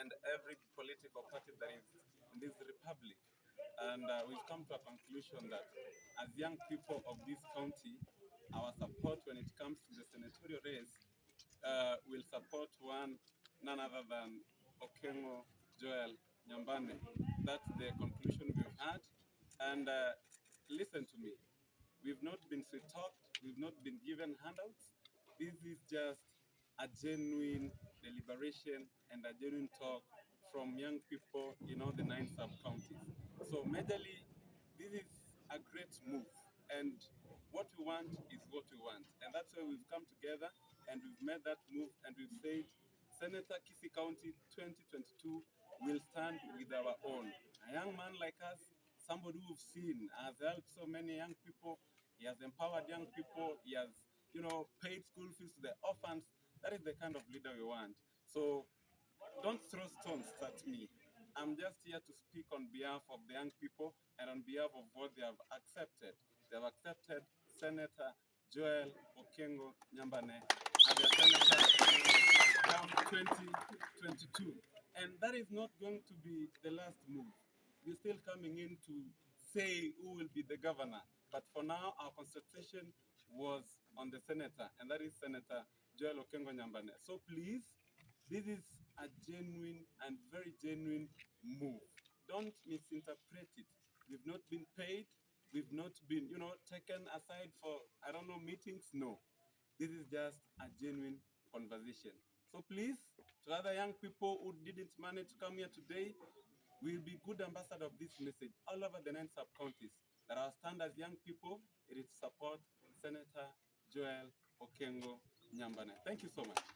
and every political party that is in this republic. And we've come to a conclusion that as young people of this county, our support when it comes to the senatorial race will support none other than Okengo Joel Nyambane. That's the conclusion we've had. And listen to me. We've not been sweet talked. We've not been given handouts. This is just a genuine deliberation and a genuine talk from young people in all the 9 sub-counties. So majorly, this is a great move. And what we want is what we want. And that's why we've come together and we've made that move and we've said, Senator Kisii County 2022 will stand with our own. A young man like us, somebody who've seen, has helped so many young people. He has empowered young people. He has, paid school fees to the orphans. That is the kind of leader we want. So don't throw stones at me. I'm just here to speak on behalf of the young people and on behalf of what they have accepted. They have accepted Senator Joel Okengo Nyambane as their senator come 2022. And that is not going to be the last move. We're still coming in to say who will be the governor. But for now, our concentration was on the senator, and that is Senator Joel Okengo Nyambane. So please, this is a genuine and very genuine move. Don't misinterpret it. We've not been paid. We've not been, taken aside for, meetings. No. This is just a genuine conversation. So please, to other young people who didn't manage to come here today, we'll be good ambassador of this message all over the 9 sub-counties that our stand as young people, it is to support Senator Joel Okengo Nyambane. Thank you so much.